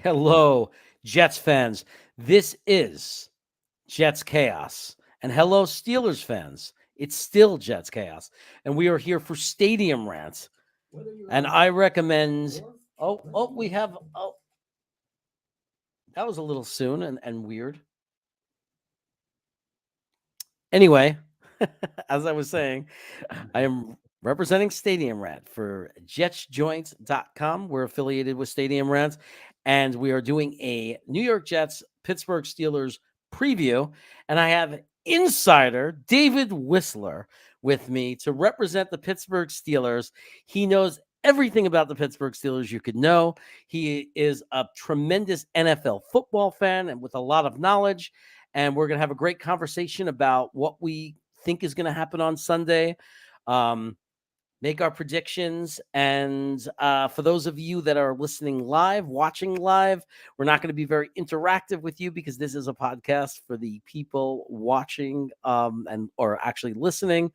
Hello, Jets fans. This is Jets Chaos. And hello, Steelers fans. It's still Jets Chaos. And we are here for Stadium Rant. And I recommend. We have. Oh, that was a little soon and weird. Anyway, as I was saying, I am representing Stadium Rant for JetsJoint.com. We're affiliated with Stadium Rant, and we are doing a New York Jets Pittsburgh Steelers preview. And I have insider David Whisler with me to represent the Pittsburgh Steelers. He knows everything about the Pittsburgh Steelers you could know. He is a tremendous NFL football fan and with a lot of knowledge. And we're going to have a great conversation about what we think is going to happen on Sunday, make our predictions. And for those of you that are listening live, watching live, we're not going to be very interactive with you because this is a podcast for the people watching or actually listening.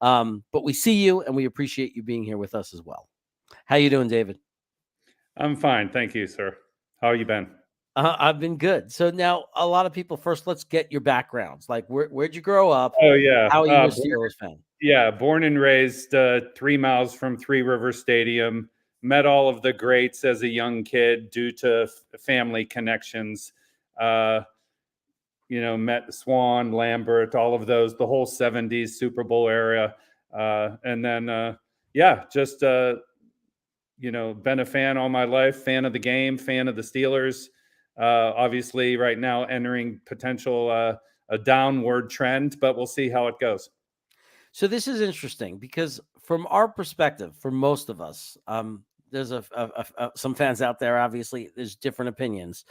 But we see you and we appreciate you being here with us as well. How you doing, David? I'm fine. Thank you, sir. How have you been? I've been good. So now a lot of people, first, let's get your backgrounds. Like, where'd you grow up? Oh, yeah. How are you a Steelers fan? Yeah, born and raised 3 miles from Three River Stadium. Met all of the greats as a young kid due to family connections. Met Swan, Lambert, all of those, the whole 70s Super Bowl era. And then, been a fan all my life, fan of the game, fan of the Steelers. Obviously, right now entering potential a downward trend, but we'll see how it goes. So this is interesting because from our perspective, for most of us, there's some fans out there, obviously, there's different opinions,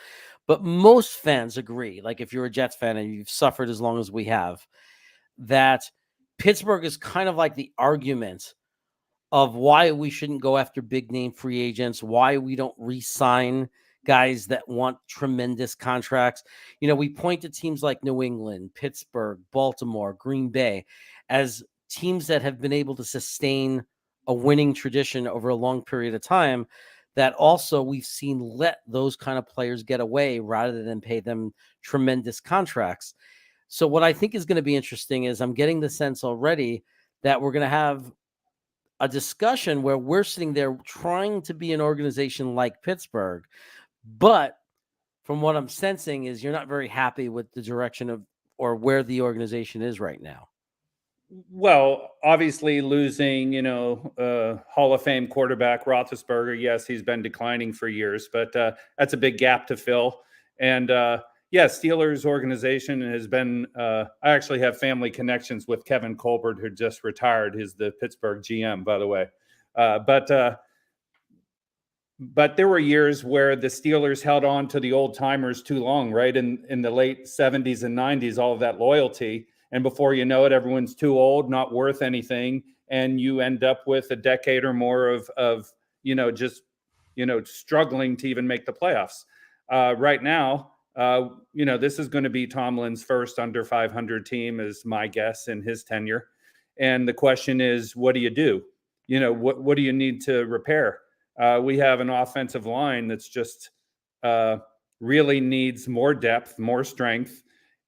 but most fans agree, like if you're a Jets fan and you've suffered as long as we have, that Pittsburgh is kind of like the argument of why we shouldn't go after big name free agents, why we don't re-sign guys that want tremendous contracts. We point to teams like New England, Pittsburgh, Baltimore, Green Bay as teams that have been able to sustain a winning tradition over a long period of time, that also we've seen let those kind of players get away rather than pay them tremendous contracts. So what I think is going to be interesting is I'm getting the sense already that we're going to have a discussion where we're sitting there trying to be an organization like Pittsburgh, but from what I'm sensing is you're not very happy with the direction of or where the organization is right now. Well, obviously losing, Hall of Fame quarterback Roethlisberger. Yes, he's been declining for years, but that's a big gap to fill. And Steelers organization has been. I actually have family connections with Kevin Colbert, who just retired. He's the Pittsburgh GM, by the way. But there were years where the Steelers held on to the old timers too long, right? In the late 70s and 90s, all of that loyalty. And before you know it, everyone's too old, not worth anything. And you end up with a decade or more of struggling to even make the playoffs. Right now, this is going to be Tomlin's first under 500 team, is my guess, in his tenure. And the question is, what do you do? What do you need to repair? We have an offensive line that's just really needs more depth, more strength.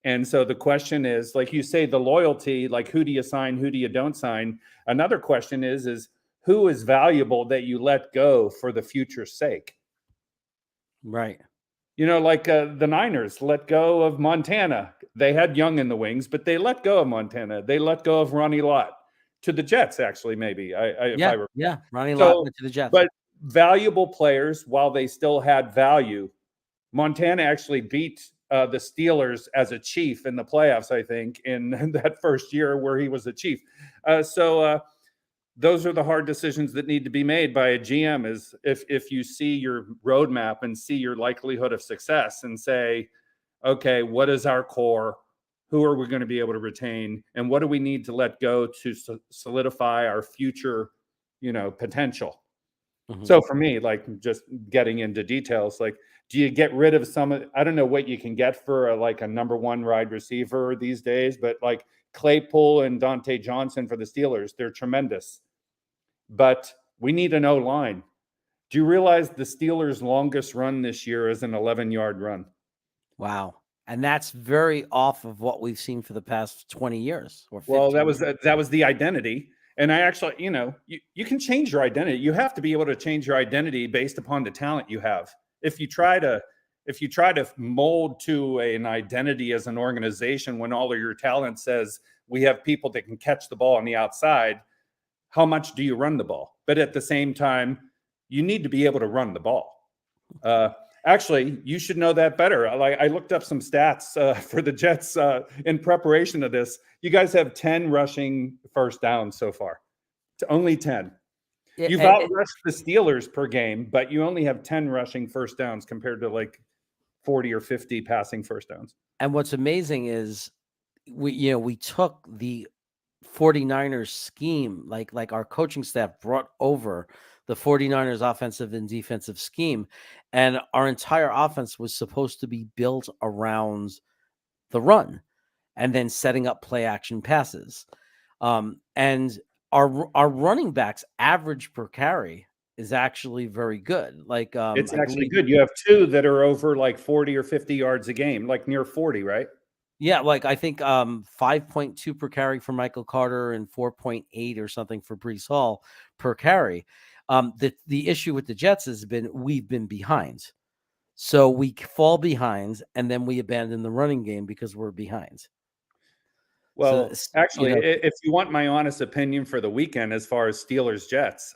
And so the question is, like you say, the loyalty, like who do you sign, who do you don't sign? Another question is who is valuable that you let go for the future's sake? Right. The Niners let go of Montana. They had Young in the wings, but they let go of Montana. They let go of Ronnie Lott to the Jets, actually, maybe. Ronnie Lott went to the Jets. But valuable players, while they still had value, Montana actually beat the Steelers as a chief in the playoffs, I think, in that first year where he was a chief. Those are the hard decisions that need to be made by a GM, is if you see your roadmap and see your likelihood of success and say, okay, what is our core? Who are we going to be able to retain? And what do we need to let go to solidify our future, potential? Mm-hmm. So for me, like just getting into details, like, do you get rid of I don't know what you can get for a number one wide receiver these days, but like Claypool and Dante Johnson for the Steelers, they're tremendous. But we need an O-line. Do you realize the Steelers' longest run this year is an 11-yard run? Wow. And that's very off of what we've seen for the past 20 years or 15 Well, years. that was the identity. And I actually, you can change your identity. You have to be able to change your identity based upon the talent you have. If you try to mold to an identity as an organization when all of your talent says we have people that can catch the ball on the outside, how much do you run the ball? But at the same time, you need to be able to run the ball. Actually, you should know that better. I looked up some stats for the Jets in preparation of this. You guys have 10 rushing first downs so far. Only 10. You've outrushed the Steelers per game, but you only have 10 rushing first downs compared to like 40 or 50 passing first downs. And what's amazing is we took the 49ers scheme, like our coaching staff brought over the 49ers offensive and defensive scheme, and our entire offense was supposed to be built around the run and then setting up play action passes. And our running backs average per carry is actually very good. It's actually good. You have two that are over like 40 or 50 yards a game, like near 40, right? Yeah, I think 5.2 per carry for Michael Carter and 4.8 or something for Breece Hall per carry. The issue with the Jets has been we've been behind. So we fall behind and then we abandon the running game because we're behind. Well, actually, if you want my honest opinion for the weekend as far as Steelers Jets,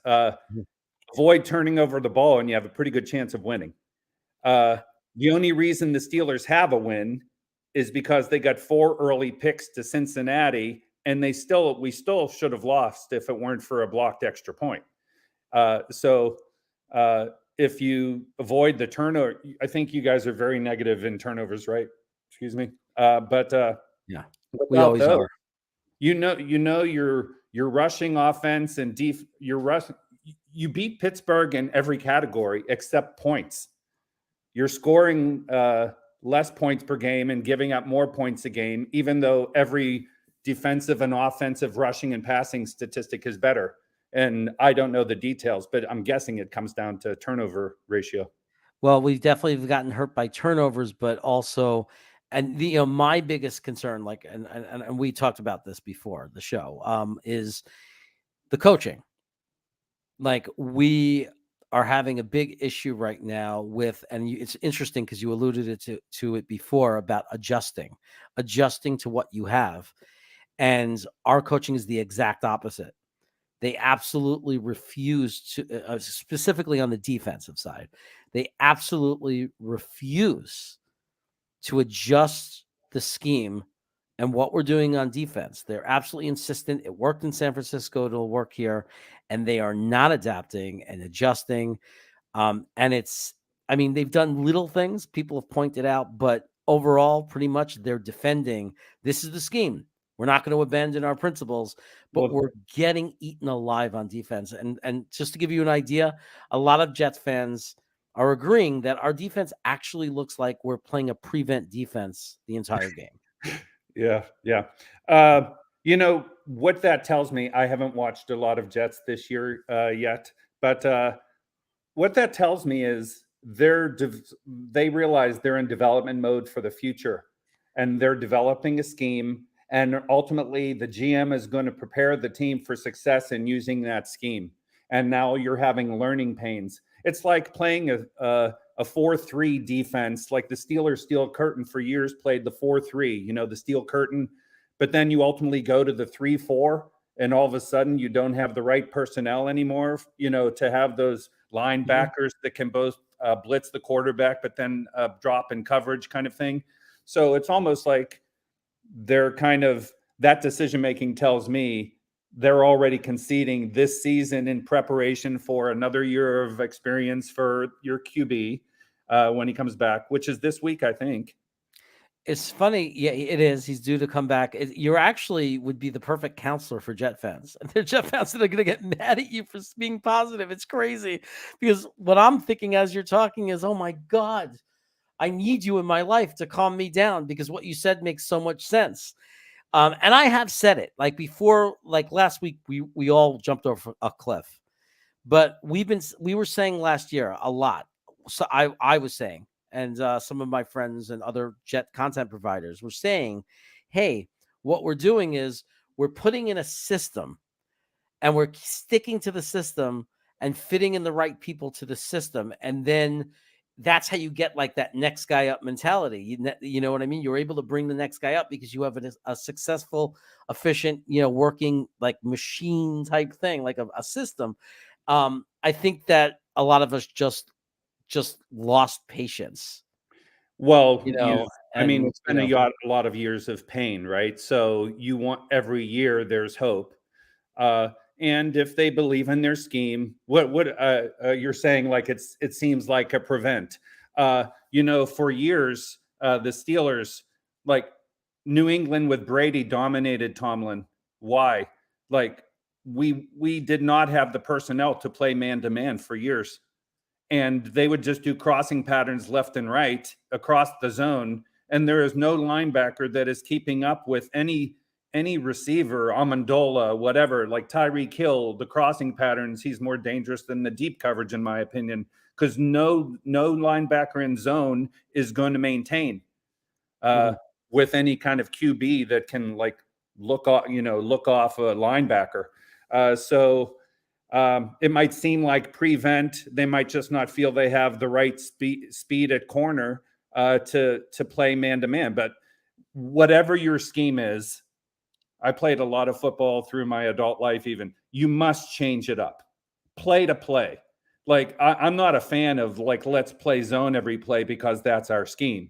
avoid turning over the ball and you have a pretty good chance of winning. The only reason the Steelers have a win is because they got 4 early picks to Cincinnati, and we still should have lost if it weren't for a blocked extra point. So if you avoid the turnover, I think you guys are very negative in turnovers, right? Excuse me. Yeah, we always are. Your rushing offense and you beat Pittsburgh in every category except points. You're scoring less points per game and giving up more points a game, even though every defensive and offensive rushing and passing statistic is better. And I don't know the details, but I'm guessing it comes down to turnover ratio. Well, we definitely have gotten hurt by turnovers, but also, and my biggest concern, and we talked about this before the show, is the coaching. We are having a big issue right now with, and it's interesting because you alluded to it before about adjusting to what you have. And our coaching is the exact opposite. They absolutely refuse to, specifically on the defensive side, they absolutely refuse to adjust the scheme and what we're doing on defense. They're absolutely insistent. It worked in San Francisco. It'll work here. And they are not adapting and adjusting. And they've done little things people have pointed out, but overall, pretty much they're defending. This is the scheme. We're not going to abandon our principles, but we're getting eaten alive on defense. And just to give you an idea, a lot of Jets fans are agreeing that our defense actually looks like we're playing a prevent defense the entire game. Yeah. What that tells me, I haven't watched a lot of Jets this year yet, but what that tells me is they realize they're in development mode for the future, and they're developing a scheme, and ultimately the GM is going to prepare the team for success in using that scheme. And now you're having learning pains. It's like playing a 4-3 defense, like the Steelers steel curtain for years played the 4-3, the steel curtain, but then you ultimately go to the 3-4 and all of a sudden you don't have the right personnel anymore, to have those linebackers that can both blitz the quarterback, but then drop in coverage kind of thing. So it's almost like they're kind of, that decision-making tells me they're already conceding this season in preparation for another year of experience for your QB when he comes back, which is this week, I think. It's funny. Yeah, it is. He's due to come back. You actually would be the perfect counselor for Jet fans. And they're Jet fans that are going to get mad at you for being positive. It's crazy because what I'm thinking as you're talking is, oh my God, I need you in my life to calm me down because what you said makes so much sense. And I have said it before, last week, we all jumped over a cliff. But we were saying last year a lot. So I was saying, and some of my friends and other Jet content providers were saying, hey, what we're doing is we're putting in a system and we're sticking to the system and fitting in the right people to the system. And then that's how you get like that next guy up mentality. You know what I mean? You're able to bring the next guy up because you have a successful, efficient, working like machine type thing, like a system. I think that a lot of us just lost patience, Well, I mean, and it's been a lot of years of pain, right? So you want every year there's hope. And if they believe in their scheme, what you're saying, like it seems like a prevent. For years, the Steelers, like New England with Brady, dominated Tomlin. Why? Like we did not have the personnel to play man to man for years, and they would just do crossing patterns left and right across the zone, and there is no linebacker that is keeping up with any receiver, Amendola, whatever, like Tyreek Hill, the crossing patterns. He's more dangerous than the deep coverage, in my opinion, because no linebacker in zone is going to maintain with any kind of QB that can like look off a linebacker. So it might seem like prevent. They might just not feel they have the right speed at corner to play man to man. But whatever your scheme is, I played a lot of football through my adult life. Even you must change it up, play to play. Like I'm not a fan of like let's play zone every play because that's our scheme.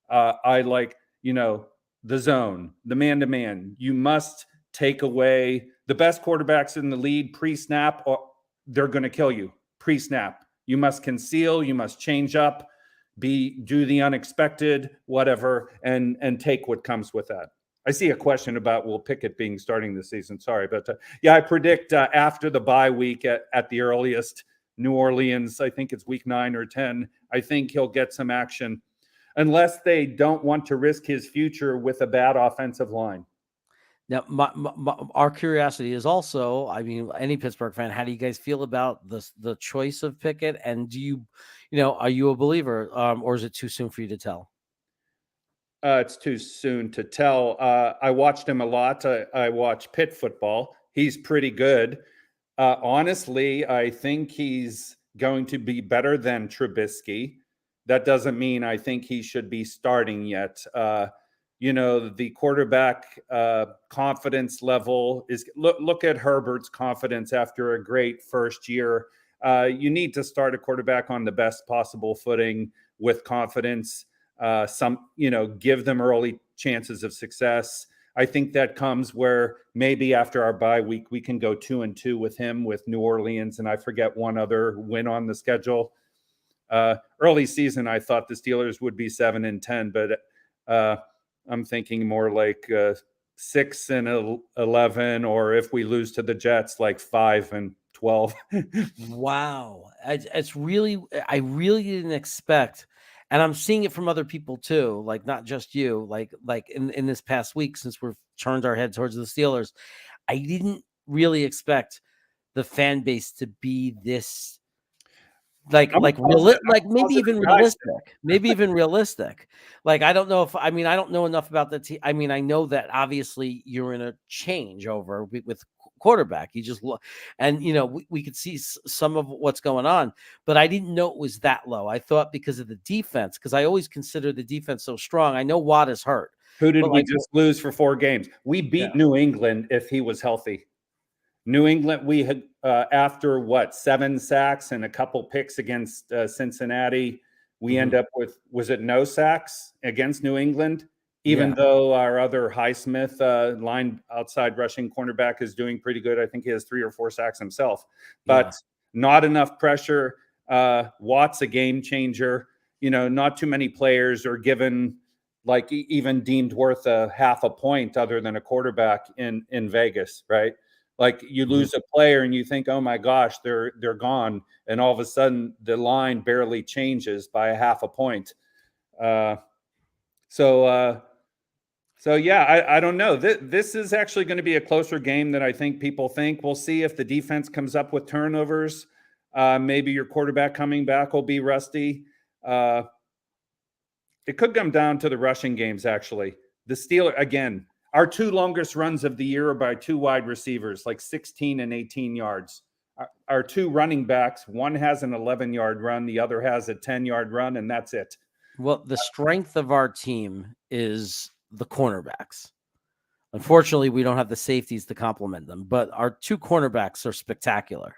I like the zone, the man to man. You must take away the best quarterbacks in the league pre-snap, or they're going to kill you pre-snap. You must conceal, you must change up, do the unexpected, whatever, and take what comes with that. I see a question about will Pickett being starting this season. Sorry, but I predict after the bye week at the earliest, New Orleans, I think it's week 9 or 10, I think he'll get some action unless they don't want to risk his future with a bad offensive line. Now, our curiosity is also, I mean, any Pittsburgh fan, how do you guys feel about the choice of Pickett? And do are you a believer, or is it too soon for you to tell? It's too soon to tell. I watched him a lot. I watch Pitt football. He's pretty good. Honestly, I think he's going to be better than Trubisky. That doesn't mean I think he should be starting yet. The quarterback confidence level is look at Herbert's confidence after a great first year. You need to start a quarterback on the best possible footing with confidence. Give them early chances of success. I think that comes where maybe after our bye week, we can go 2-2 with him, with New Orleans, and I forget one other win on the schedule. Early season, I thought the Steelers would be 7-10, but I'm thinking more like 6-11, or if we lose to the Jets, like 5-12. Wow, I really didn't expect, and I'm seeing it from other people too, like not just you, like in this past week since we've turned our head towards the Steelers, I didn't really expect the fan base to be this like maybe even realistic. Like I don't know I don't know enough about the team. I mean, I know that obviously you're in a changeover with quarterback. You just look, and we could see some of what's going on, but I didn't know it was that low. I thought because of the defense, because I always consider the defense so strong. I know Watt is hurt. Who did we just lose for 4 games? We beat New England if he was healthy. New England, we had after 7 sacks and a couple picks against Cincinnati, we end up with, was it no sacks against New England? Even though our other Highsmith line outside rushing cornerback is doing pretty good. I think he has 3 or 4 sacks himself, but not enough pressure. Watt's a game changer. Not too many players are given like even deemed worth a half a point other than a quarterback in Vegas, right? Like you lose a player and you think, oh my gosh, they're gone, and all of a sudden the line barely changes by a half a point. So yeah, I don't know. This is actually going to be a closer game than I think people think. We'll see if the defense comes up with turnovers. Maybe your quarterback coming back will be rusty. It could come down to the rushing games, actually. The Steelers, again, our 2 longest runs of the year are by 2 wide receivers, like 16 and 18 yards. Our 2 running backs, one has an 11-yard run, the other has a 10-yard run, and that's it. Well, the strength of our team is the cornerbacks. Unfortunately, we don't have the safeties to complement them, but our 2 cornerbacks are spectacular.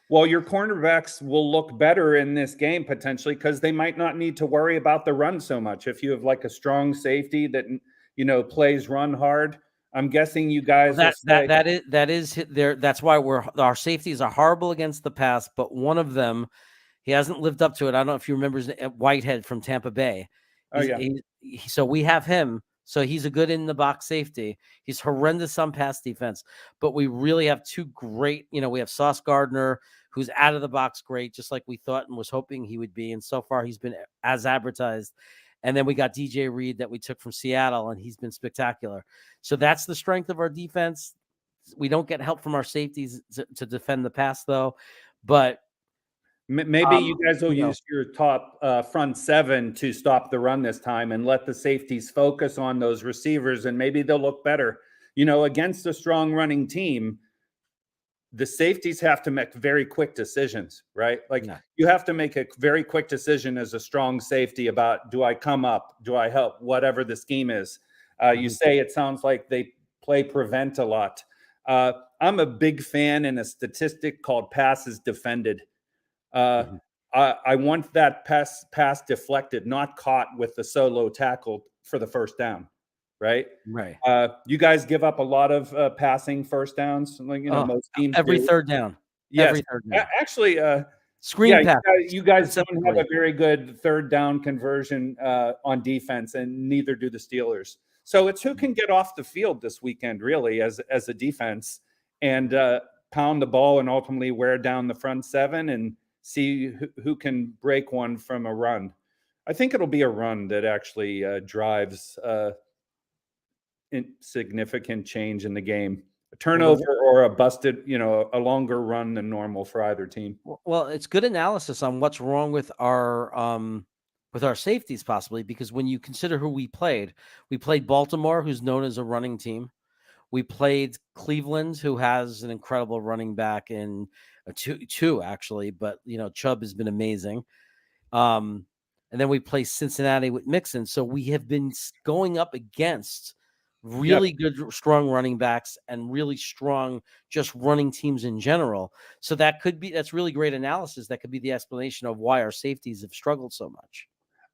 Well, your cornerbacks will look better in this game potentially because they might not need to worry about the run so much. If you have like a strong safety that plays run hard, I'm guessing you guys that is there. That's why our safeties are horrible against the pass, but one of them, he hasn't lived up to it. I don't know if you remember Whitehead from Tampa Bay. So we have him. So he's a good in the box safety. He's horrendous on pass defense, but we really have 2 great, we have Sauce Gardner, who's out of the box great, just like we thought and was hoping he would be. And so far he's been as advertised. And then we got DJ Reed that we took from Seattle, and he's been spectacular. So that's the strength of our defense. We don't get help from our safeties to defend the pass, though. But maybe you guys will use your top front 7 to stop the run this time and let the safeties focus on those receivers, and maybe they'll look better. Against a strong running team, the safeties have to make very quick decisions, right? You have to make a very quick decision as a strong safety about, do I come up? Do I help? Whatever the scheme is. You say it sounds like they play prevent a lot. I'm a big fan in a statistic called passes defended. I want that pass deflected, not caught with the solo tackle for the first down. Right. You guys give up a lot of passing first downs, most teams every do. third down. Yes, every third down. Actually, screen pass. You guys don't have a very good third down conversion on defense, and neither do the Steelers. So it's who can get off the field this weekend, really, as a defense, and pound the ball and ultimately wear down the front 7 and see who can break one from a run. I think it'll be a run that actually drives significant change in the game. A turnover or a busted, a longer run than normal for either team. Well, it's good analysis on what's wrong with our safeties, possibly, because when you consider who we played Baltimore, who's known as a running team. We played Cleveland, who has an incredible running back in two actually, but Chubb has been amazing. And then we play Cincinnati with Mixon. So we have been going up against really good, strong running backs and really strong just running teams in general. So that's really great analysis. That could be the explanation of why our safeties have struggled so much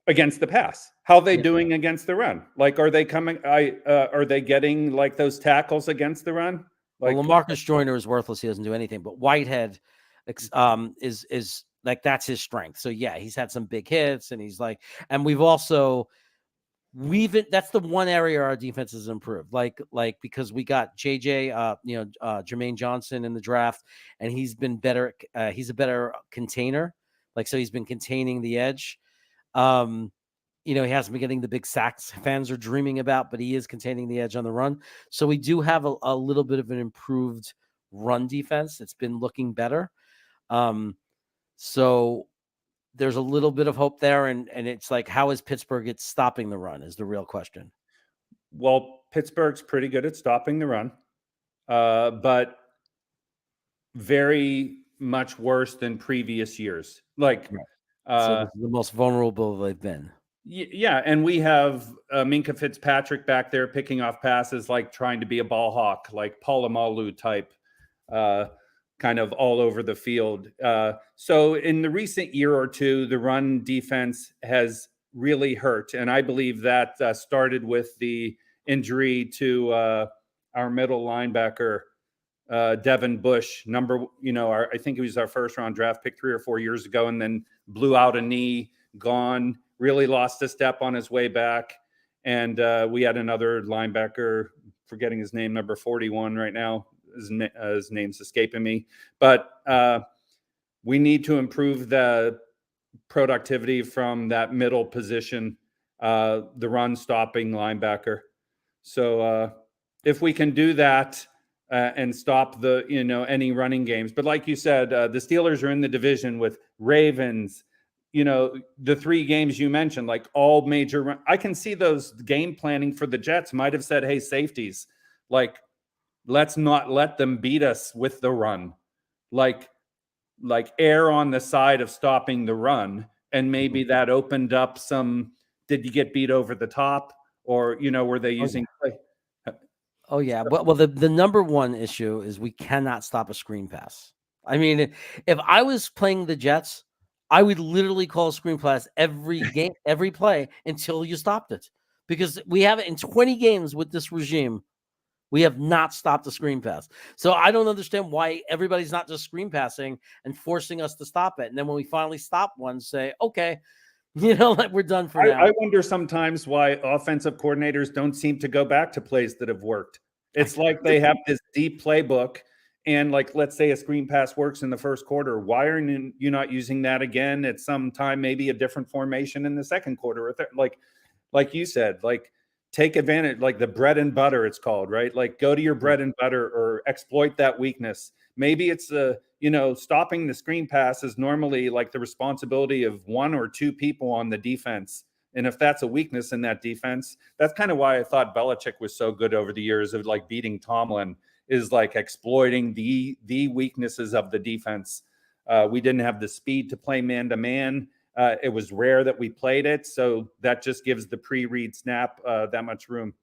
against the pass. How are they doing against the run? Are they coming? Are they getting like those tackles against the run? Well, LaMarcus Joyner is worthless. He doesn't do anything. But Whitehead is like, that's his strength. So yeah, he's had some big hits, and and that's the one area our defense has improved. Because we got Jermaine Johnson in the draft, and he's been better. He's a better container. So he's been containing the edge. He hasn't been getting the big sacks fans are dreaming about, but he is containing the edge on the run. So we do have a little bit of an improved run defense. It's been looking better. So there's a little bit of hope there. And it's like, how is Pittsburgh stopping the run is the real question. Well, Pittsburgh's pretty good at stopping the run, but very much worse than previous years. So this is the most vulnerable they've been. Yeah, and we have Minkah Fitzpatrick back there picking off passes, trying to be a ball hawk, like Polamalu type, kind of all over the field. So in the recent year or two, the run defense has really hurt, and I believe that started with the injury to our middle linebacker, Devin Bush, I think he was our first round draft pick 3 or 4 years ago, and then blew out a knee, gone, really lost a step on his way back. And we had another linebacker, forgetting his name, number 41 right now. His name's escaping me. But we need to improve the productivity from that middle position, the run stopping linebacker. So if we can do that, and stop the, any running games. But like you said, the Steelers are in the division with Ravens, the 3 games you mentioned, like all major. I can see those game planning for the Jets might have said, hey, safeties, like, let's not let them beat us with the run. Like err on the side of stopping the run. And maybe that opened up some, did you get beat over the top? Or, were they using Oh yeah. Well, the number one issue is we cannot stop a screen pass. I mean, if I was playing the Jets, I would literally call a screen pass every game, every play until you stopped it. Because we have it in 20 games with this regime. We have not stopped a screen pass. So I don't understand why everybody's not just screen passing and forcing us to stop it. And then when we finally stop one, say, okay, like we're done for now. I wonder sometimes why offensive coordinators don't seem to go back to plays that have worked. It's like they have this deep playbook, and like, let's say a screen pass works in the first quarter. Why are you not using that again at some time, maybe a different formation in the second quarter? Or like you said, like, take advantage, like the bread and butter, it's called, right? Like, go to your bread and butter or exploit that weakness. Maybe it's stopping the screen pass is normally like the responsibility of 1 or 2 people on the defense. And if that's a weakness in that defense, that's kind of why I thought Belichick was so good over the years of like beating Tomlin, is like exploiting the weaknesses of the defense. We didn't have the speed to play man-to-man. It was rare that we played it. So that just gives the pre-read snap that much room.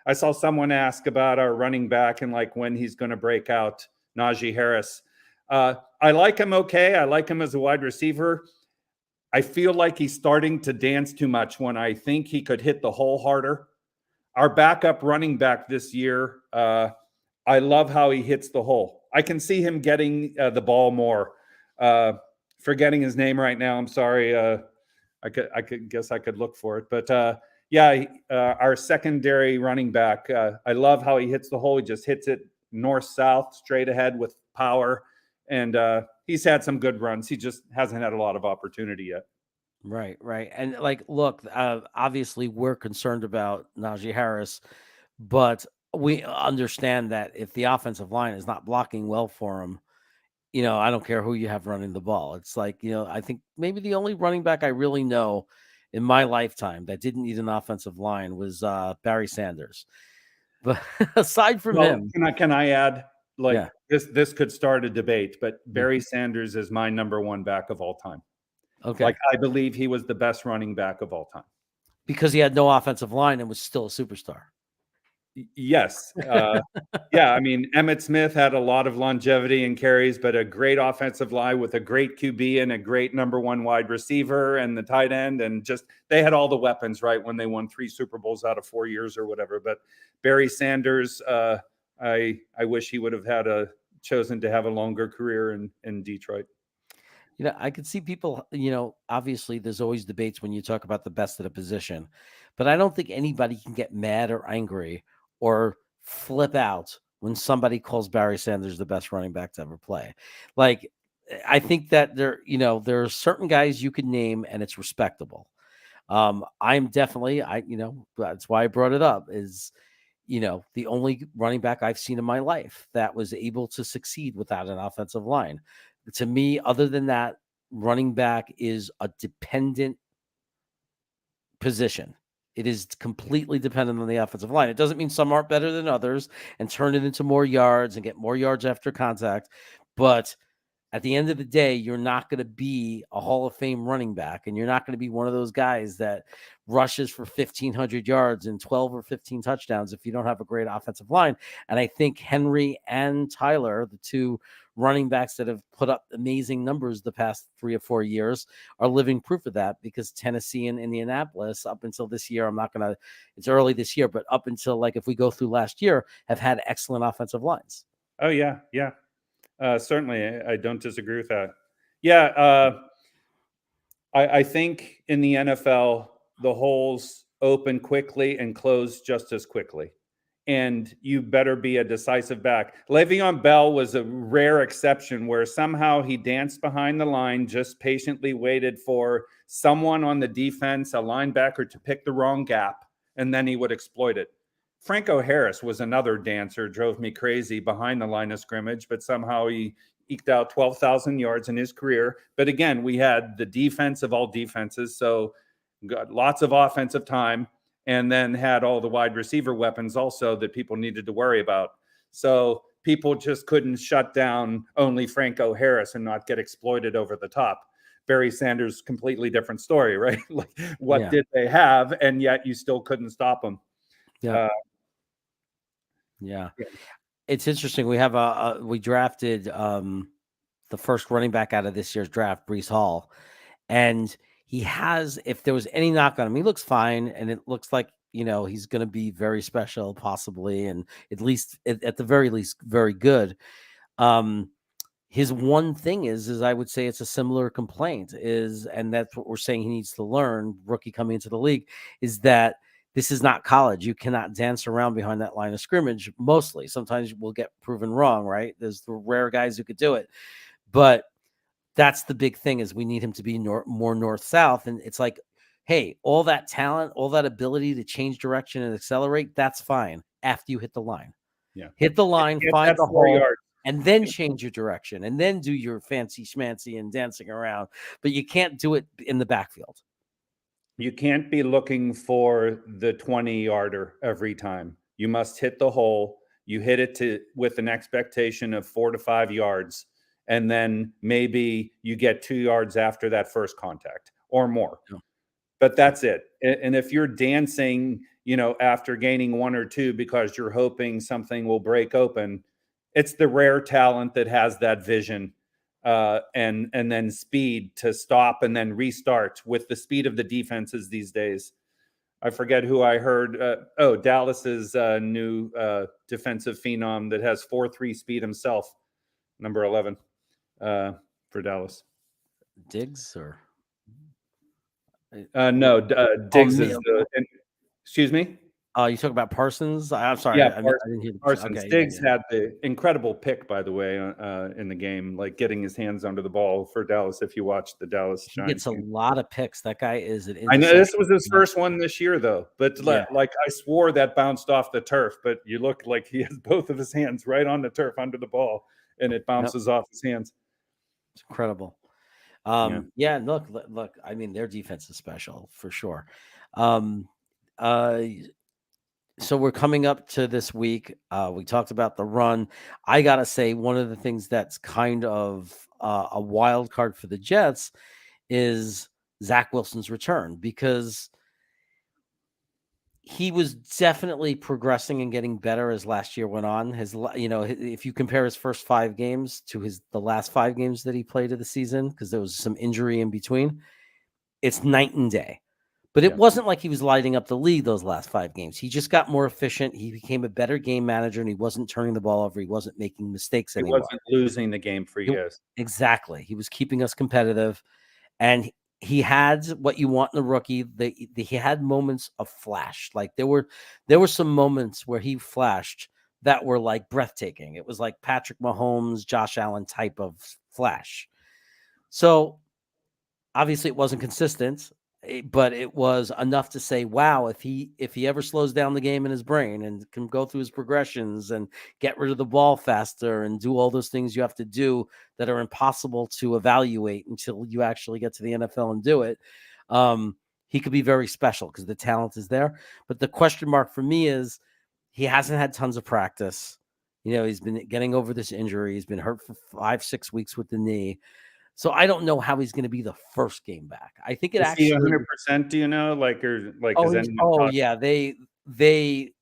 I saw someone ask about our running back and like when he's going to break out, Najee Harris. I like him okay. I like him as a wide receiver. I feel like he's starting to dance too much when I think he could hit the hole harder. Our backup running back this year, I love how he hits the hole. I can see him getting the ball more. Forgetting his name right now. I'm sorry. I could look for it. But our secondary running back, I love how he hits the hole. He just hits it north-south, straight ahead with power. And he's had some good runs. He just hasn't had a lot of opportunity yet. Right. And like, look, obviously we're concerned about Najee Harris, but we understand that if the offensive line is not blocking well for him, I don't care who you have running the ball. It's like, I think maybe the only running back I really know in my lifetime that didn't need an offensive line was Barry Sanders. But aside from him, can I add, like, yeah. this could start a debate, but Barry Sanders is my number 1 back of all time. Okay. Like, I believe he was the best running back of all time. Because he had no offensive line and was still a superstar. Yes. I mean, Emmitt Smith had a lot of longevity and carries, but a great offensive line with a great QB and a great number 1 wide receiver and the tight end. And just, they had all the weapons, right, when they won 3 Super Bowls out of 4 years or whatever. But Barry Sanders, I wish he would have chosen to have a longer career in Detroit. I could see people, obviously there's always debates when you talk about the best of the position, but I don't think anybody can get mad or angry or flip out when somebody calls Barry Sanders the best running back to ever play. Like, I think that there are certain guys you could name and it's respectable. I'm definitely, that's why I brought it up, is, the only running back I've seen in my life that was able to succeed without an offensive line. To me, other than that, running back is a dependent position. It is completely dependent on the offensive line. It doesn't mean some aren't better than others and turn it into more yards and get more yards after contact. But at the end of the day, you're not going to be a Hall of Fame running back, and you're not going to be one of those guys that rushes for 1,500 yards and 12 or 15 touchdowns if you don't have a great offensive line. And I think Henry and Tyler, the 2 running backs that have put up amazing numbers the past 3 or 4 years, are living proof of that, because Tennessee and Indianapolis, up until this year, it's early this year, but up until, like, if we go through last year, have had excellent offensive lines. Oh, yeah. Certainly, I don't disagree with that. Yeah, I think in the NFL, the holes open quickly and close just as quickly. And you better be a decisive back. Le'Veon Bell was a rare exception where somehow he danced behind the line, just patiently waited for someone on the defense, a linebacker, to pick the wrong gap, and then he would exploit it. Franco Harris was another dancer, drove me crazy behind the line of scrimmage, but somehow he eked out 12,000 yards in his career. But again, we had the defense of all defenses, so got lots of offensive time, and then had all the wide receiver weapons also that people needed to worry about. So people just couldn't shut down only Franco Harris and not get exploited over the top. Barry Sanders, completely different story, right? Like, what did they have? And yet you still couldn't stop them. Yeah. It's interesting. We have we drafted the first running back out of this year's draft, Breece Hall. And he has, if there was any knock on him, he looks fine. And it looks like, he's going to be very special, possibly. And at least, at the very least, very good. His one thing is I would say it's a similar complaint and that's what we're saying he needs to learn, rookie coming into the league, is that this is not college. You cannot dance around behind that line of scrimmage. Mostly, sometimes we'll get proven wrong, right? There's the rare guys who could do it, but that's the big thing is we need him to be more north-south. And it's like, hey, all that talent, all that ability to change direction and accelerate, that's fine after you hit the line. Yeah. Hit the line, find the hole, and then change your direction, and then do your fancy schmancy and dancing around. But you can't do it in the backfield. You can't be looking for the 20-yarder every time. You must hit the hole. You hit it with an expectation of 4 to 5 yards, and then maybe you get 2 yards after that first contact or more. Yeah. But that's it. And if you're dancing, after gaining 1 or 2 because you're hoping something will break open, it's the rare talent that has that vision. And then speed to stop and then restart with the speed of the defenses these days. I forget who I heard. Dallas's new defensive phenom that has 4.3 speed himself, number 11 for Dallas. Diggs or no, Diggs is the. Excuse me. You talk about Parsons? I'm sorry. Yeah, I didn't hear Parsons. Okay, Diggs had the incredible pick, by the way, in the game, like getting his hands under the ball for Dallas. If you watch the Dallas Giants, he gets a lot of picks. That guy is an. I know this was his first one this year, though. But like I swore that bounced off the turf. But you look like he has both of his hands right on the turf under the ball, and it bounces off his hands. It's incredible. Look. I mean, their defense is special for sure. So we're coming up to this week. We talked about the run. I got to say, one of the things that's kind of a wild card for the Jets is Zach Wilson's return, because he was definitely progressing and getting better as last year went on. If you compare his first 5 games to the last 5 games that he played of the season, because there was some injury in between, it's night and day. But it wasn't like he was lighting up the league those last 5 games. He just got more efficient. He became a better game manager, and he wasn't turning the ball over. He wasn't making mistakes anymore. He wasn't losing the game for years. Exactly. He was keeping us competitive, and he had what you want in a rookie. He had moments of flash. Like there were some moments where he flashed that were like breathtaking. It was like Patrick Mahomes, Josh Allen type of flash. So obviously it wasn't consistent, but it was enough to say, wow, if he ever slows down the game in his brain and can go through his progressions and get rid of the ball faster and do all those things you have to do that are impossible to evaluate until you actually get to the NFL and do it, he could be very special because the talent is there. But the question mark for me is he hasn't had tons of practice. He's been getting over this injury. He's been hurt for 5-6 weeks with the knee. So I don't know how he's going to be the first game back. I think it is actually 100%. Do you know? They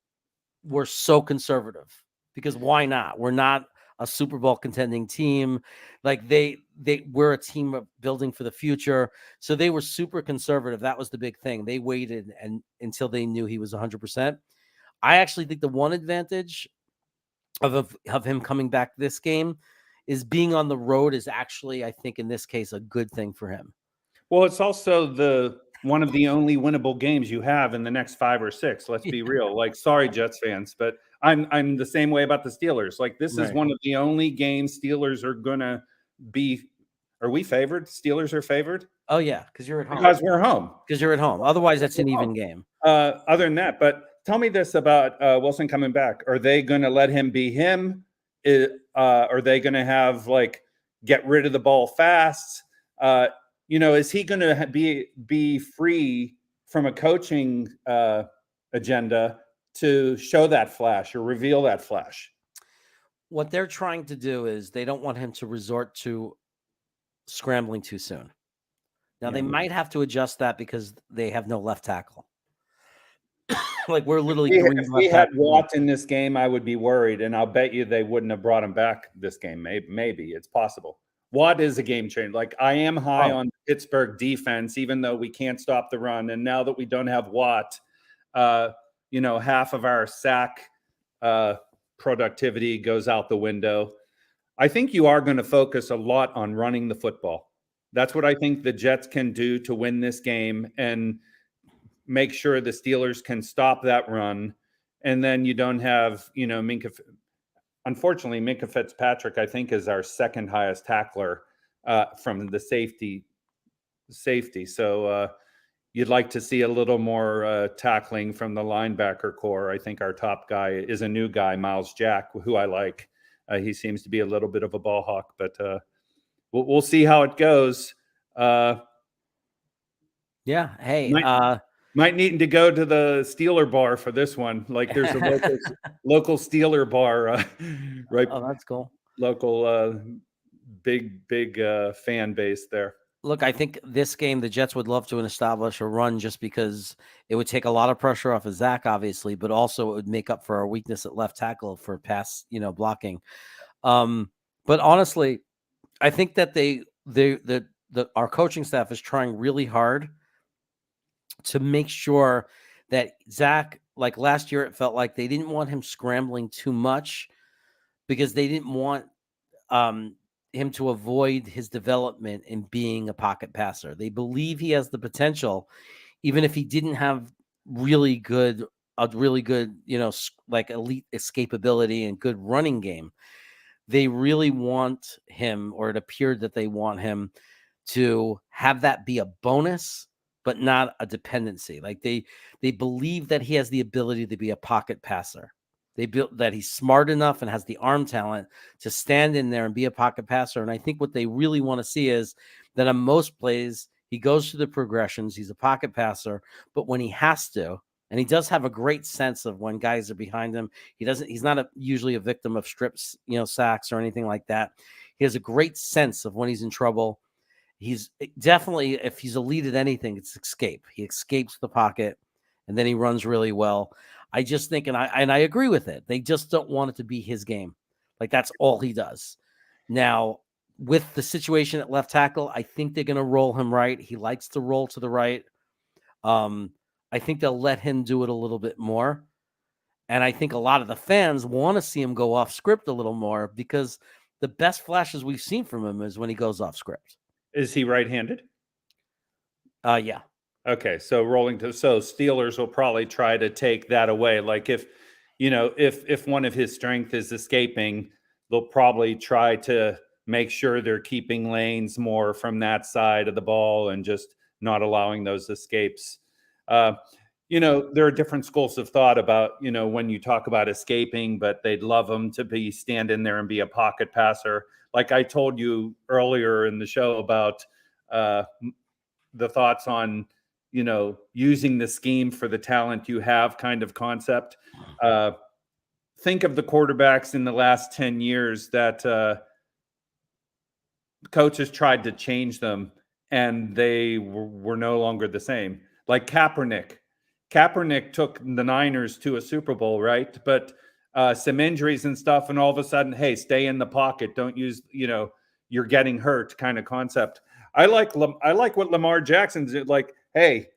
were so conservative because why not? We're not a Super Bowl contending team. Like we're a team of building for the future. So they were super conservative. That was the big thing. They waited until they knew he was 100%. I actually think the one advantage of him coming back this game is being on the road is actually, I think, in this case, a good thing for him. Well, it's also one of the only winnable games you have in the next 5 or 6. Let's be real. Like, sorry, Jets fans, but I'm the same way about the Steelers. Like, this is one of the only games Steelers are gonna be. Are we favored? Steelers are favored. Oh yeah, because you're at home. Because we're home. Because you're at home. Otherwise, that's an even game. Other than that, but tell me this about Wilson coming back. Are they going to let him be him? Are they going to have get rid of the ball fast? Is he going to be free from a coaching agenda to show that flash or reveal that flash? What they're trying to do is they don't want him to resort to scrambling too soon. Now, they might have to adjust that because they have no left tackle. We're literally if we had Watt in this game, I would be worried, and I'll bet you they wouldn't have brought him back this game. Maybe it's possible. Watt is a game changer. I am high on Pittsburgh defense, even though we can't stop the run. And now that we don't have Watt, half of our sack productivity goes out the window. I think you are going to focus a lot on running the football. That's what I think the Jets can do to win this game and make sure the Steelers can stop that run. And then you don't have, Minkah. Unfortunately, Minkah Fitzpatrick, I think, is our second highest tackler from the safety. So you'd like to see a little more tackling from the linebacker core. I think our top guy is a new guy, Miles Jack, who I like. He seems to be a little bit of a ball hawk, but we'll see how it goes. Yeah. Hey, might need to go to the Steeler bar for this one. There's a local Steeler bar, right? Oh, that's cool. Local, big fan base there. Look, I think this game, the Jets would love to establish a run just because it would take a lot of pressure off of Zach, obviously, but also it would make up for our weakness at left tackle for pass, blocking. But honestly, I think that our coaching staff is trying really hard to make sure that Zach, last year, it felt like they didn't want him scrambling too much because they didn't want him to avoid his development in being a pocket passer. They believe he has the potential, even if he didn't have really good, elite escapability and good running game. They really want him, or it appeared that they want him to have that be a bonus, but not a dependency. They believe that he has the ability to be a pocket passer. They built that he's smart enough and has the arm talent to stand in there and be a pocket passer. And I think what they really want to see is that on most plays, he goes through the progressions. He's a pocket passer, but when he has to, and he does have a great sense of when guys are behind him, he's not usually a victim of strips, sacks or anything like that. He has a great sense of when he's in trouble. He's definitely, if he's elite at anything, it's escape. He escapes the pocket and then he runs really well. I just think, and I agree with it. They just don't want it to be his game. That's all he does. Now, with the situation at left tackle, I think they're going to roll him right. He likes to roll to the right. I think they'll let him do it a little bit more. And I think a lot of the fans want to see him go off script a little more because the best flashes we've seen from him is when he goes off script. Is he right-handed? Yeah. Okay, so Steelers will probably try to take that away. If one of his strengths is escaping, they'll probably try to make sure they're keeping lanes more from that side of the ball and just not allowing those escapes. There are different schools of thought about, when you talk about escaping, but they'd love him to stand in there and be a pocket passer. Like I told you earlier in the show about the thoughts on, using the scheme for the talent you have kind of concept. Think of the quarterbacks in the last 10 years that coaches tried to change them and they were no longer the same. Like Kaepernick. Kaepernick took the Niners to a Super Bowl, right? But some injuries and stuff, and all of a sudden, hey, stay in the pocket. Don't use, you're getting hurt kind of concept. I like what Lamar Jackson's did. Hey,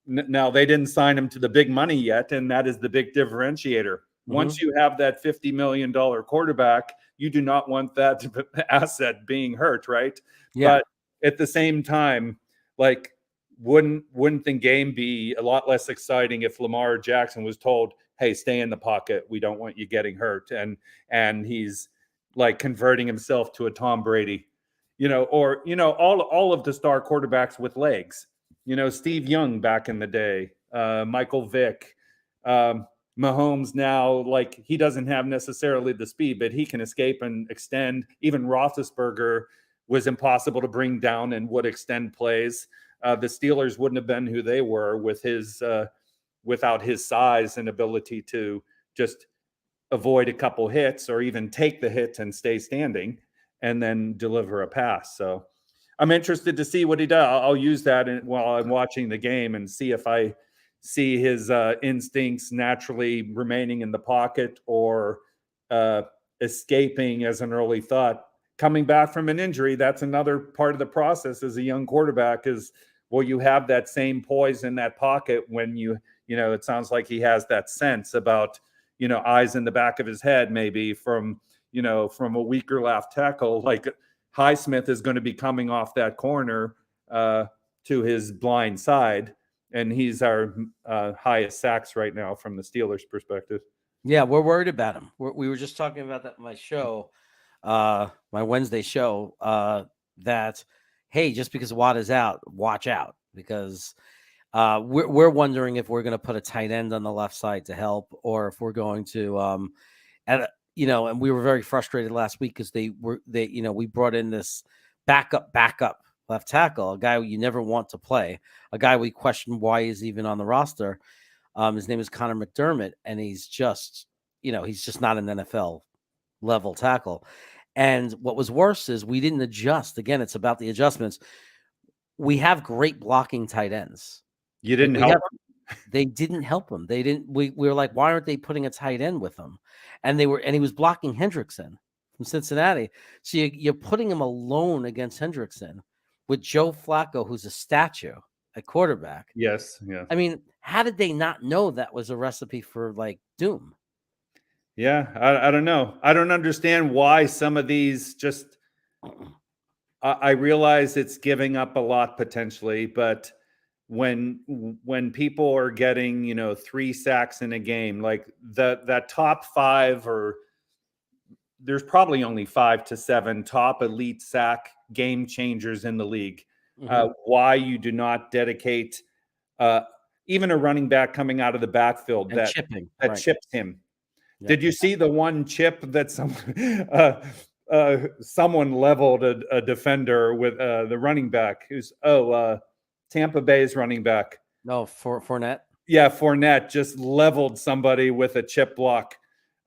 now they didn't sign him to the big money yet, and that is the big differentiator. Mm-hmm. Once you have that $50 million quarterback, you do not want that asset being hurt, right? Yeah. But at the same time, wouldn't the game be a lot less exciting if Lamar Jackson was told, hey, stay in the pocket. We don't want you getting hurt. And he's converting himself to a Tom Brady, or all of the star quarterbacks with legs, Steve Young back in the day, Michael Vick, Mahomes now, like, he doesn't have necessarily the speed, but he can escape and extend. Even Roethlisberger was impossible to bring down and would extend plays. The Steelers wouldn't have been who they were with his without his size and ability to just avoid a couple hits or even take the hits and stay standing and then deliver a pass. So I'm interested to see what he does. I'll use that while I'm watching the game and see if I see his instincts naturally remaining in the pocket or escaping as an early thought. Coming back from an injury, that's another part of the process as a young quarterback is, will you have that same poise in that pocket when it sounds like he has that sense about, eyes in the back of his head, maybe from a weaker left tackle, like Highsmith is going to be coming off that corner to his blind side. And he's our highest sacks right now from the Steelers' perspective. Yeah, we're worried about him. We were just talking about that in my show, my Wednesday show, that, hey, just because Watt is out, watch out, because we're wondering if we're going to put a tight end on the left side to help, or if we're going to, and we were very frustrated last week because we brought in this backup left tackle, a guy you never want to play, a guy we question why he's even on the roster. His name is Connor McDermott, and he's just not an NFL level tackle. And what was worse is we didn't adjust. Again, it's about the adjustments. We have great blocking tight ends. You didn't help. They didn't help him. They didn't. We were like, why aren't they putting a tight end with him? And he was blocking Hendrickson from Cincinnati. So you're putting him alone against Hendrickson with Joe Flacco, who's a statue at quarterback. Yes. Yeah. I mean, how did they not know that was a recipe for like doom? Yeah. I don't know. I don't understand why some of these just, I realize it's giving up a lot potentially, but when people are getting, 3 sacks in a game, like that top 5, or there's probably only 5 to 7 top elite sack game changers in the league. Why you do not dedicate even a running back coming out of the backfield that chips him. Yeah. Did you see the one chip that someone leveled a defender with the running back who's Tampa Bay's running back? No, Fournette. Yeah, Fournette just leveled somebody with a chip block.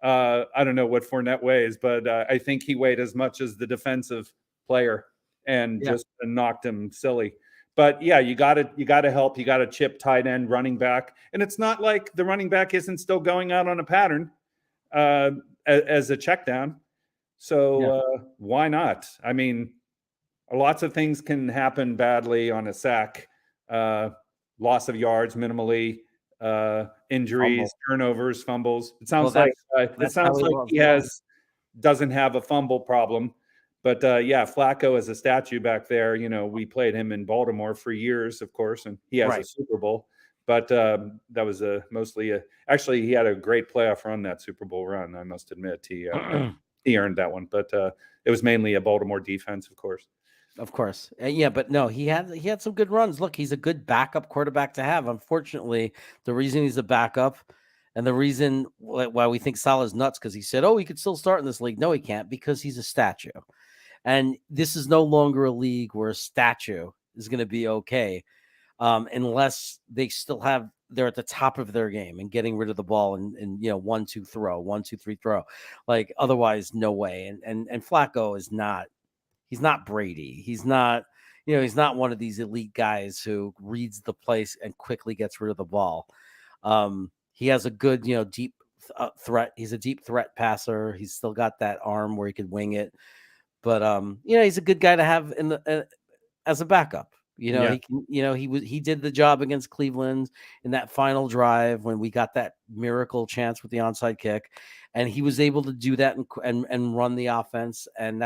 I don't know what Fournette weighs, but I think he weighed as much as the defensive player and just knocked him silly. But yeah, you got to help. You got to chip tight end, running back, and it's not like the running back isn't still going out on a pattern as a check down. So why not? I mean, lots of things can happen badly on a sack. Loss of yards minimally, injuries, turnovers, fumbles. It sounds like he doesn't have a fumble problem. But Flacco is a statue back there. We played him in Baltimore for years, of course, and he has a Super Bowl. But that was actually he had a great playoff run, that Super Bowl run. I must admit he earned that one. But it was mainly a Baltimore defense, of course. Of course. But no, he had some good runs. Look, he's a good backup quarterback to have. Unfortunately, the reason he's a backup and the reason why we think Salah's nuts, because he said, he could still start in this league. No, he can't, because he's a statue. And this is no longer a league where a statue is going to be okay unless they're at the top of their game and getting rid of the ball and 1-2 throw, 1-2-3 throw. Like, otherwise, no way. And Flacco is not. He's not Brady. He's not, he's not one of these elite guys who reads the place and quickly gets rid of the ball. He has a good, deep threat. He's a deep threat passer. He's still got that arm where he could wing it. But he's a good guy to have as a backup. He can, he did the job against Cleveland in that final drive when we got that miracle chance with the onside kick, and he was able to do that and run the offense. And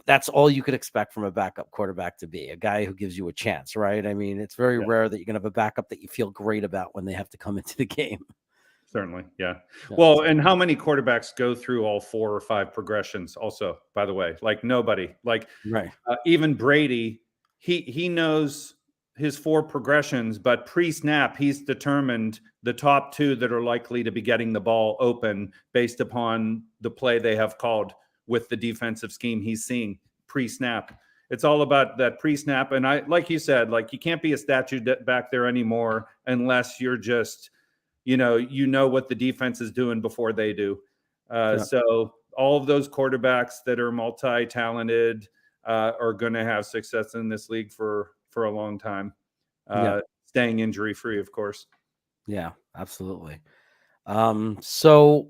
that's all you could expect from a backup quarterback to be, a guy who gives you a chance, right? I mean, it's very rare that you're going to have a backup that you feel great about when they have to come into the game. Certainly. Yeah. Well, and how many quarterbacks go through all 4 or 5 progressions also, by the way? Like, nobody. Like, even Brady, he knows four progressions, but pre-snap, he's determined the top two that are likely to be getting the ball open based upon the play they have called with the defensive scheme he's seeing pre-snap. It's all about that pre-snap. And I, like you said, like you can't be a statue back there anymore unless you're just, you know what the defense is doing before they do. So all of those quarterbacks that are multi-talented are going to have success in this league for a long time. Staying injury free, of course. Yeah, absolutely. So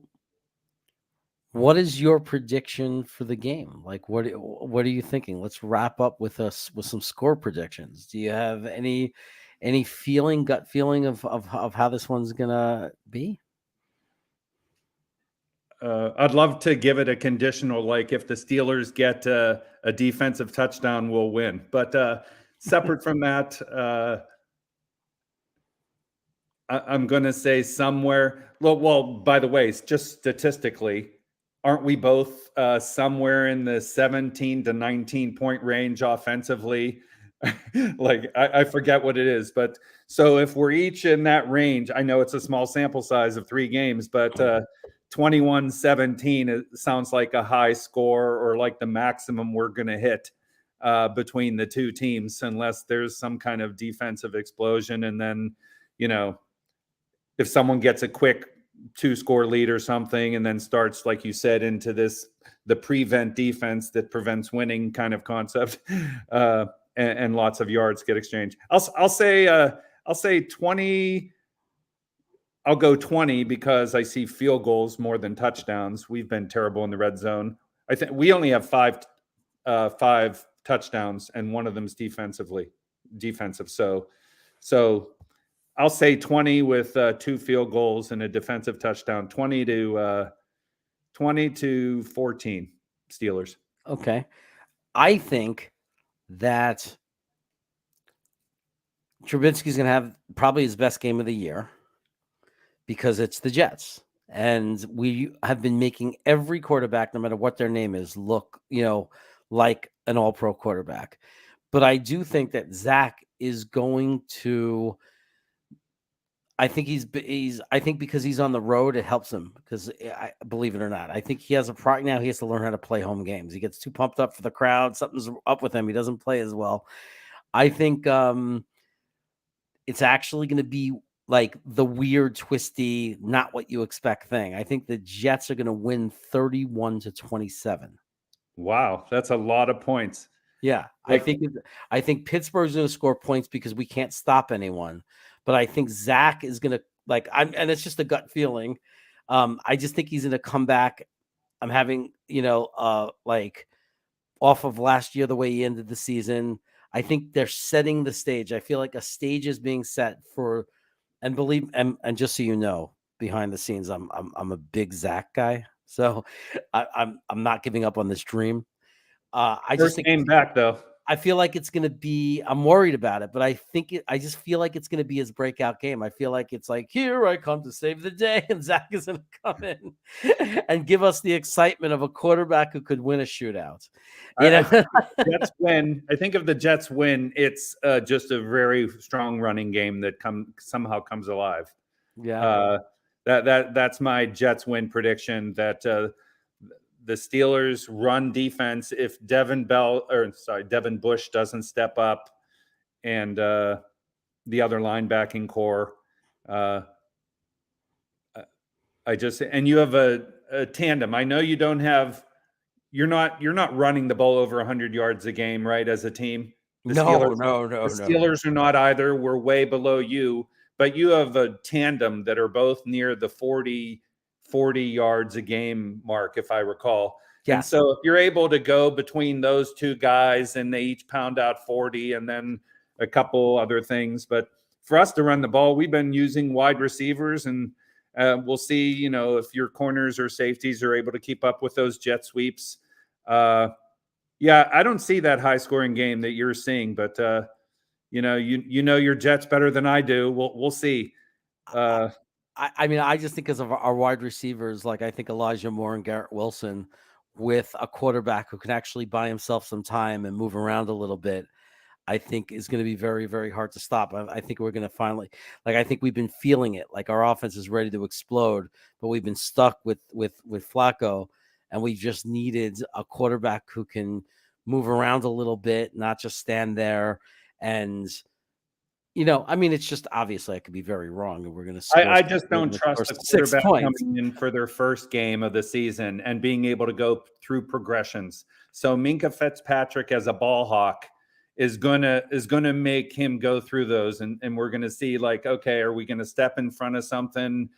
what is your prediction for the game? Like, what are you thinking? Let's wrap up with some score predictions. Do you have any gut feeling of how this one's gonna be? I'd love to give it a conditional, like if the Steelers get a defensive touchdown, we'll win. But separate from that, I'm going to say somewhere. Well, by the way, just statistically, aren't we both somewhere in the 17 to 19 point range offensively? Like I forget what it is, but so if we're each in that range, I know it's a small sample size of 3 games, but 21-17, it sounds like a high score or like the maximum we're going to hit between the two teams, unless there's some kind of defensive explosion. And then, if someone gets a quick 2-score lead or something, and then starts, like you said, into the prevent defense that prevents winning kind of concept, and lots of yards get exchanged. I'll say 20. I'll go 20 because I see field goals more than touchdowns. We've been terrible in the red zone. I think we only have five touchdowns, and one of them is defensive. So I'll say 20 with 2 field goals and a defensive touchdown. 20 to 14 Steelers. Okay, I think that Trubisky's going to have probably his best game of the year, because it's the Jets. And we have been making every quarterback, no matter what their name is, look, like an all-pro quarterback. But I do think that Zach is going to, I think because he's on the road, it helps him, because I believe it or not, I think he has now he has to learn how to play home games. He gets too pumped up for the crowd. Something's up with him. He doesn't play as well. I think it's actually going to be like the weird, twisty, not what you expect thing. I think the Jets are going to win 31-27. Wow, that's a lot of points. Yeah, I think Pittsburgh's going to score points because we can't stop anyone. But I think Zach is going to, and it's just a gut feeling. I just think he's going to come back. I'm having, off of last year, the way he ended the season. I think they're setting the stage. I feel like a stage is being set for. And just so you know, behind the scenes, I'm a big Zach guy, so I'm not giving up on this dream. I just think came back though. I feel like it's going to be. I'm worried about it, but I just feel like it's going to be his breakout game. I feel like it's like, here I come to save the day, and Zach is going to come in and give us the excitement of a quarterback who could win a shootout. Jets win. I think if the Jets win, it's just a very strong running game that somehow comes alive. Yeah. That's my Jets win prediction. That the Steelers run defense, if Devin Bush doesn't step up, and the other linebacking core, and you have a tandem. I know you don't have. You're not running the ball over 100 yards a game, right? As a team, No. The Steelers are not either. We're way below you, but you have a tandem that are both near the 40 yards a game mark, if I recall. Yes. And so if you're able to go between those two guys and they each pound out 40 and then a couple other things, but for us to run the ball, we've been using wide receivers, and we'll see, if your corners or safeties are able to keep up with those jet sweeps. I don't see that high scoring game that you're seeing, but your Jets better than I do. We'll see. I just think because of our wide receivers, like I think Elijah Moore and Garrett Wilson, with a quarterback who can actually buy himself some time and move around a little bit, I think is going to be very, very hard to stop. I think we're going to finally, I think we've been feeling it. Like our offense is ready to explode, but we've been stuck with Flacco, and we just needed a quarterback who can move around a little bit, not just stand there. And I mean, it's just obviously I could be very wrong, and we're going to score. I just don't trust the 6 quarterback points. coming in for their first game of the season and being able to go through progressions. So Minka Fitzpatrick as a ball hawk is gonna make him go through those, and we're gonna see like, okay, are we gonna step in front of something,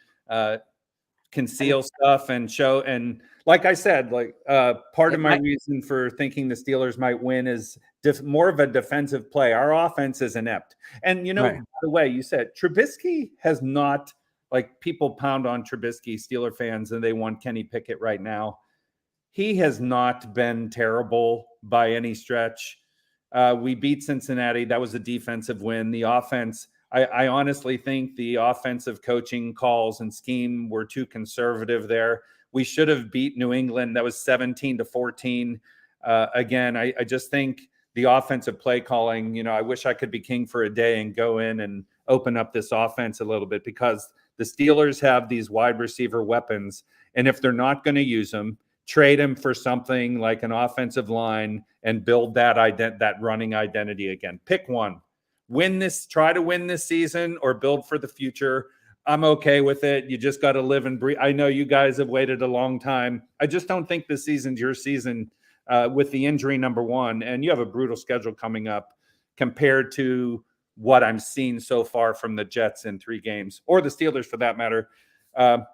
conceal stuff and show? And like I said, like part of my reason for thinking the Steelers might win is more of a defensive play. Our offense is inept. And by the way, you said Trubisky has not, like, people pound on Trubisky, Steeler fans, and they want Kenny Pickett right now. He has not been terrible by any stretch. We beat Cincinnati. That was a defensive win. The offense, I honestly think the offensive coaching calls and scheme were too conservative there. We should have beat New England. That was 17-14. Again, I just think the offensive play calling, I wish I could be king for a day and go in and open up this offense a little bit, because the Steelers have these wide receiver weapons. And if they're not going to use them, trade him for something like an offensive line and build that running identity again. Pick one. Try to win this season or build for the future. I'm okay with it. You just got to live and breathe. I know you guys have waited a long time. I just don't think this season's your season with the injury, number one. And you have a brutal schedule coming up compared to what I'm seeing so far from the Jets in 3 games, or the Steelers for that matter.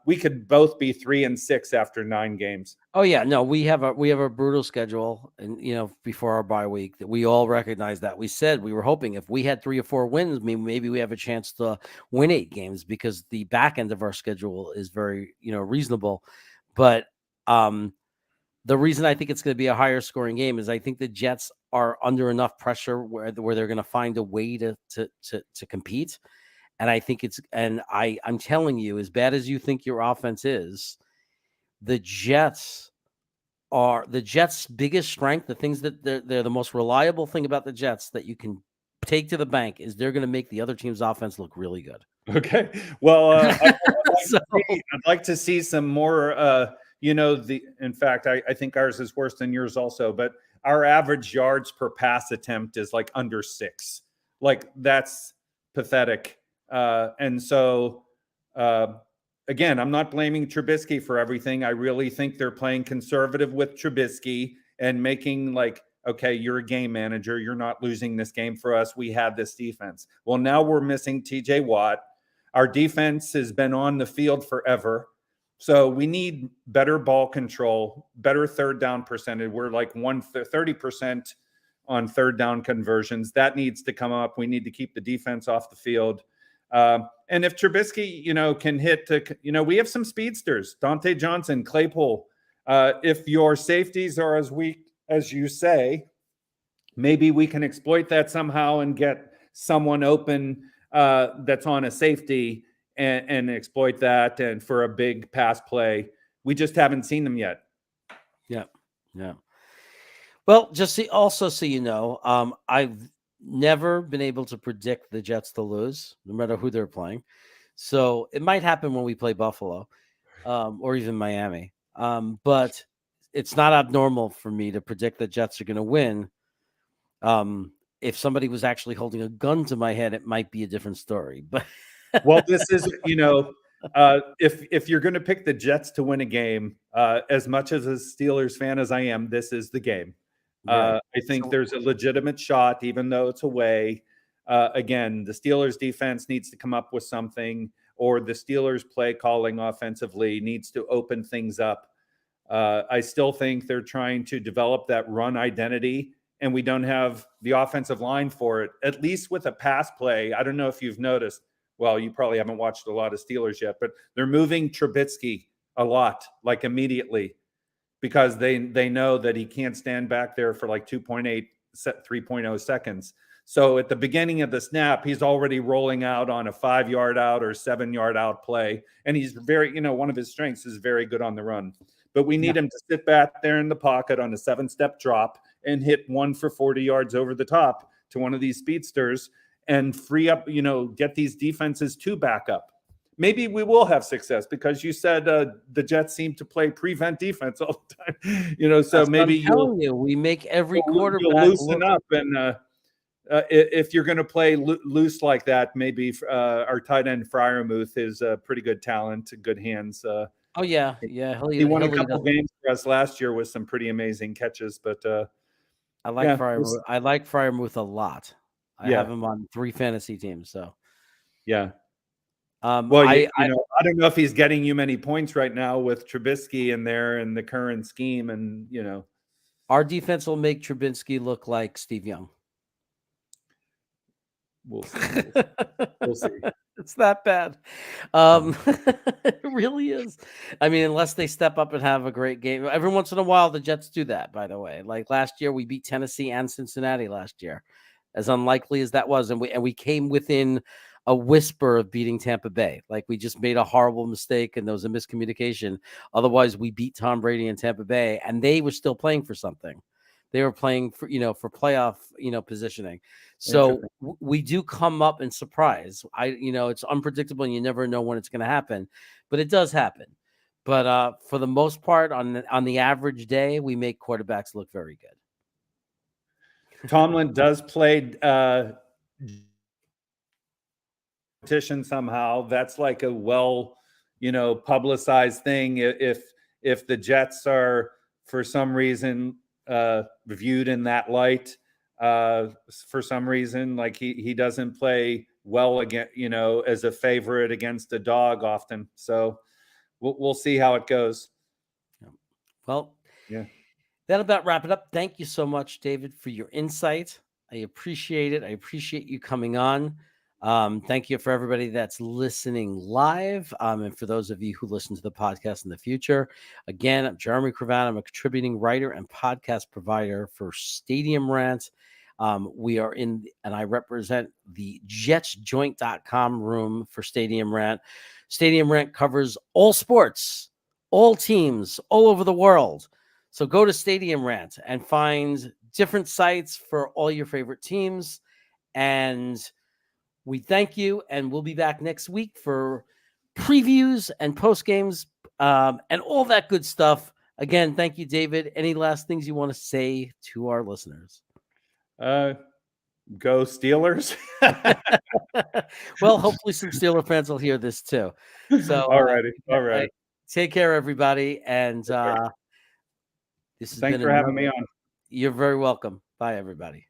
We could both be 3-6 after 9 games. Oh yeah, no, we have a brutal schedule, and before our bye week, that we all recognize that. We said we were hoping if we had 3 or 4 wins, maybe we have a chance to win 8 games, because the back end of our schedule is very reasonable. But the reason I think it's going to be a higher scoring game is I think the Jets are under enough pressure where they're going to find a way to compete. And I think I'm telling you, as bad as you think your offense is, the Jets' biggest strength, the things that they're the most reliable thing about the Jets that you can take to the bank, is they're going to make the other team's offense look really good. Okay. Well, I'd like to see some more, in fact, I think ours is worse than yours also, but our average yards per pass attempt is like under 6. Like, that's pathetic. And so, again, I'm not blaming Trubisky for everything. I really think they're playing conservative with Trubisky and making like, okay, you're a game manager. You're not losing this game for us. We have this defense. Well, now we're missing TJ Watt. Our defense has been on the field forever. So we need better ball control, better third down percentage. We're like 30% on third down conversions. That needs to come up. We need to keep the defense off the field. And if Trubisky, can hit to, we have some speedsters, Dante Johnson, Claypool. If your safeties are as weak as you say, maybe we can exploit that somehow and get someone open that's on a safety and exploit that, and for a big pass play. We just haven't seen them yet. Yeah. Well, just so you know, I've never been able to predict the Jets to lose, no matter who they're playing. So it might happen when we play Buffalo, or even Miami. But it's not abnormal for me to predict the Jets are going to win. If somebody was actually holding a gun to my head, it might be a different story. But well, this is, if you're going to pick the Jets to win a game, as much as a Steelers fan as I am, this is the game. I think there's a legitimate shot, even though it's away. Again, the Steelers defense needs to come up with something, or the Steelers play calling offensively needs to open things up. I still think they're trying to develop that run identity, and we don't have the offensive line for it, at least with a pass play. I don't know if you've noticed. Well, you probably haven't watched a lot of Steelers yet, but they're moving Trubisky a lot, like immediately, because they know that he can't stand back there for like 3.0 seconds. So at the beginning of the snap, he's already rolling out on a 5-yard out or 7-yard out play. And he's very, one of his strengths is very good on the run. But we need him to sit back there in the pocket on a 7-step drop and hit one for 40 yards over the top to one of these speedsters and free up, get these defenses to back up. Maybe we will have success because you said the Jets seem to play prevent defense all the time. So That's maybe we make every quarterback you'll loosen up, and if you're going to play loose like that, maybe our tight end Freiermuth is a pretty good talent, good hands. Oh yeah. He won a couple games for us last year with some pretty amazing catches, but I like Freiermuth. I like Freiermuth a lot. I have him on 3 fantasy teams, so yeah. Well, I don't know if he's getting you many points right now with Trubisky in there and the current scheme, and our defense will make Trubisky look like Steve Young. We'll see. We'll see. It's that bad. It really is. I mean, unless they step up and have a great game. Every once in a while, the Jets do that, by the way. Like last year, we beat Tennessee and Cincinnati last year, as unlikely as that was. And we came within a whisper of beating Tampa Bay. Like we just made a horrible mistake and there was a miscommunication. Otherwise, we beat Tom Brady and Tampa Bay, and they were still playing for something. They were playing for, for playoff, positioning. So we do come up and surprise. It's unpredictable and you never know when it's going to happen, but it does happen. But for the most part, on the average day, we make quarterbacks look very good. Tomlin does play competition somehow. That's like a publicized thing. If the Jets are for some reason viewed in that light, for some reason, like he doesn't play well again, as a favorite against a dog often. So we'll see how it goes. Well, yeah, that'll about wrap it up. Thank you so much, David, for your insight. I appreciate it. I appreciate you coming on. Thank you for everybody that's listening live. And for those of you who listen to the podcast in the future, again, I'm Jeremy Cravat. I'm a contributing writer and podcast provider for Stadium Rant. We are and I represent the jetsjoint.com room for Stadium Rant. Stadium Rant covers all sports, all teams, all over the world. So go to Stadium Rant and find different sites for all your favorite teams. And we thank you, and we'll be back next week for previews and post games and all that good stuff. Again, thank you, David. Any last things you want to say to our listeners? Go Steelers. Well, hopefully some Steeler fans will hear this too. So, all right. Take care, everybody. And this has Thanks for having me on. You're very welcome. Bye, everybody.